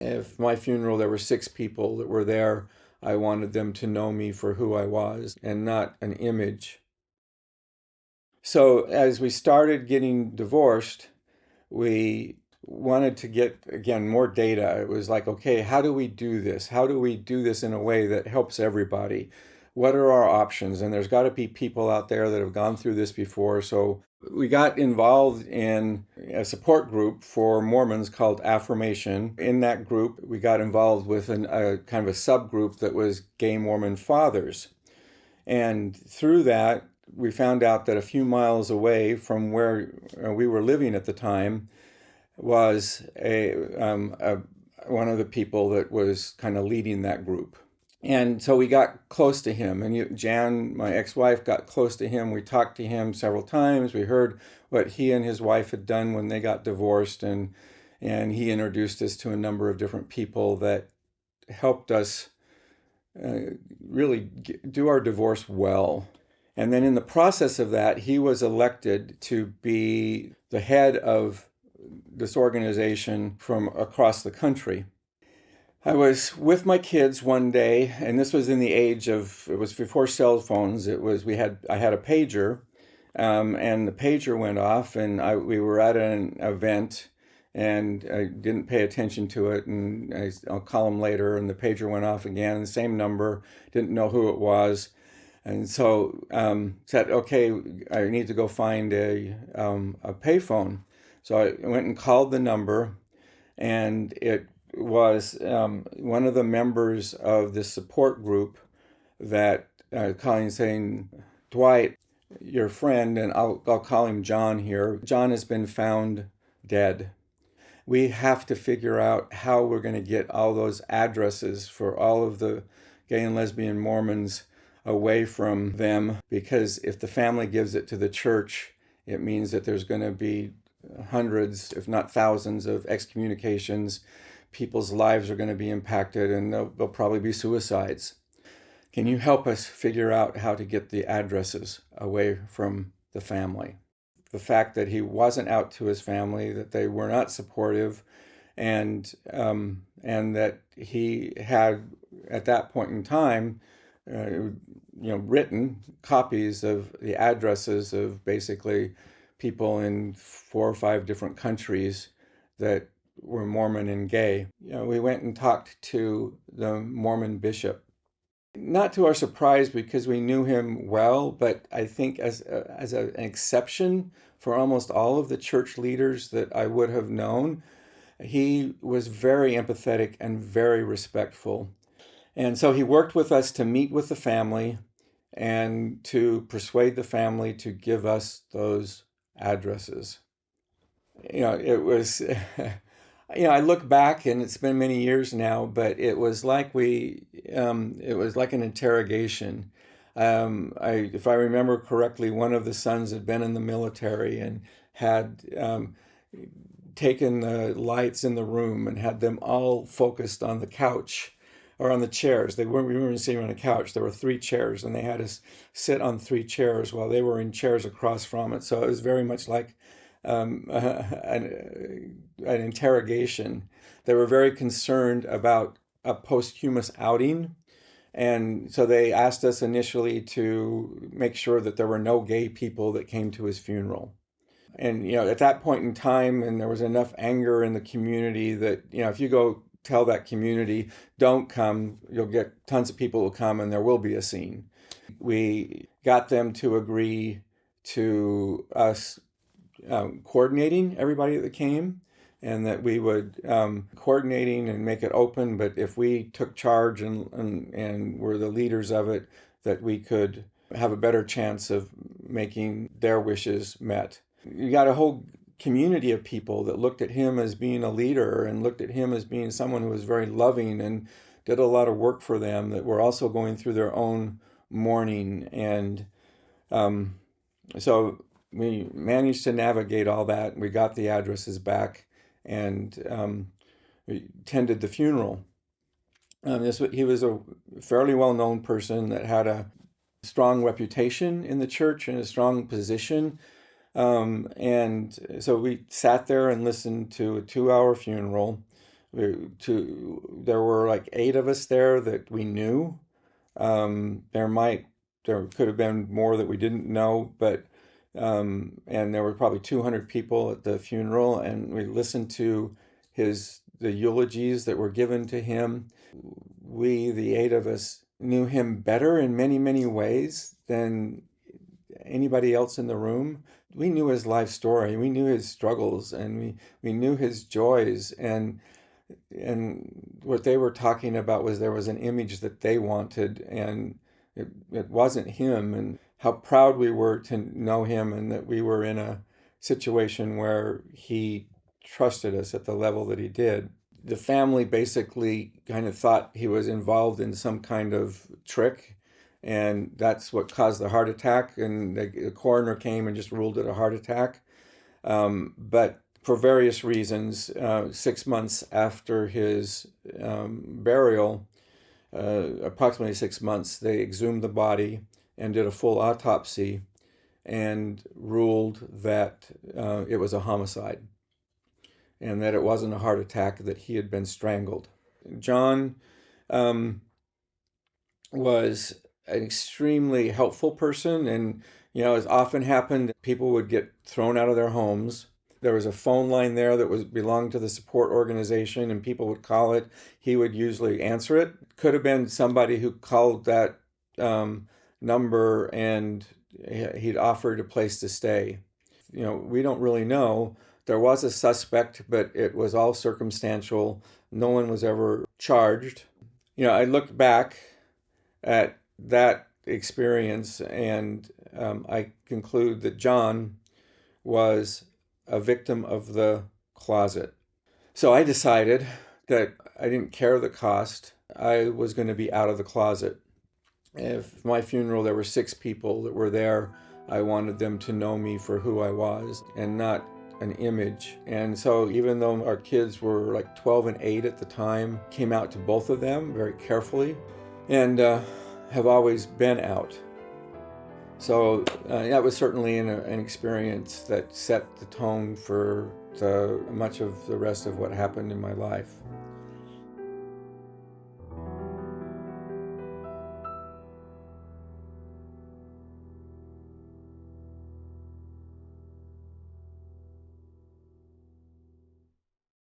If my funeral, there were 6 people that were there, I wanted them to know me for who I was and not an image. So as we started getting divorced, we wanted to get, again, more data. It was like, okay, how do we do this? How do we do this in a way that helps everybody? What are our options? And there's got to be people out there that have gone through this before. So we got involved in a support group for Mormons called Affirmation. In that group, we got involved with a kind of a subgroup that was gay Mormon fathers. And through that, we found out that a few miles away from where we were living at the time was one of the people that was kind of leading that group. And so we got close to him, and Jan, my ex-wife, got close to him. We talked to him several times. We heard what he and his wife had done when they got divorced, and he introduced us to a number of different people that helped us really do our divorce well. And then in the process of that, he was elected to be the head of this organization from across the country. I was with my kids one day, and this was in the age of, it was before cell phones. I had a pager, and the pager went off, and we were at an event, and I didn't pay attention to it, and I'll call them later, and the pager went off again, the same number, didn't know who it was, and so said, okay, I need to go find a payphone. So I went and called the number, and it was one of the members of the support group that calling saying, Dwight, your friend, and I'll call him John here. John has been found dead. We have to figure out how we're going to get all those addresses for all of the gay and lesbian Mormons away from them, because if the family gives it to the church, it means that there's going to be hundreds, if not thousands, of excommunications. People's lives are going to be impacted, and there'll probably be suicides. Can you help us figure out how to get the addresses away from the family? The fact that he wasn't out to his family, that they were not supportive, and that he had, at that point in time, written copies of the addresses of basically people in 4 or 5 different countries that were Mormon and gay. We went and talked to the Mormon bishop. Not to our surprise, because we knew him well, but I think as an exception for almost all of the church leaders that I would have known, he was very empathetic and very respectful. And so he worked with us to meet with the family and to persuade the family to give us those addresses. It was, I look back, and it's been many years now, but it was like it was like an interrogation. If I remember correctly, one of the sons had been in the military and had taken the lights in the room and had them all focused on the couch or on the chairs. We weren't sitting on a couch. There were 3 chairs, and they had us sit on 3 chairs while they were in chairs across from it. So it was very much like an interrogation. They were very concerned about a posthumous outing. And so they asked us initially to make sure that there were no gay people that came to his funeral. And, at that point in time, and there was enough anger in the community that, if you go tell that community, don't come, you'll get tons of people will come, and there will be a scene. We got them to agree to us coordinating everybody that came, and that we would coordinating and make it open, but if we took charge and were the leaders of it, that we could have a better chance of making their wishes met. You got a whole community of people that looked at him as being a leader and looked at him as being someone who was very loving and did a lot of work for them, that were also going through their own mourning. And so we managed to navigate all that. We got the addresses back, and we attended the funeral. He was a fairly well-known person that had a strong reputation in the church and a strong position. And so we sat there and listened to a 2-hour funeral. There were like 8 of us there that we knew. There could have been more that we didn't know, but and there were probably 200 people at the funeral, and we listened to the eulogies that were given to him. We, the 8 of us, knew him better in many, many ways than anybody else in the room. We knew his life story, we knew his struggles, and we knew his joys, and what they were talking about was there was an image that they wanted, and it wasn't him, and how proud we were to know him, and that we were in a situation where he trusted us at the level that he did. The family basically kind of thought he was involved in some kind of trick, and that's what caused the heart attack, and the coroner came and just ruled it a heart attack. But for various reasons, 6 months after his burial, approximately 6 months, they exhumed the body and did a full autopsy and ruled that it was a homicide and that it wasn't a heart attack, that he had been strangled. John was an extremely helpful person, and as often happened, people would get thrown out of their homes. There was a phone line there that belonged to the support organization, and people would call it. He would usually answer it. Could have been somebody who called that number and he'd offered a place to stay. We don't really know. There was a suspect, but it was all circumstantial. No one was ever charged. I look back at that experience, and I conclude that John was a victim of the closet. So I decided that I didn't care the cost. I was going to be out of the closet. If my funeral, there were 6 people that were there, I wanted them to know me for who I was and not an image. And so even though our kids were like 12 and 8 at the time, came out to both of them very carefully, and have always been out. So that was certainly an experience that set the tone for much of the rest of what happened in my life.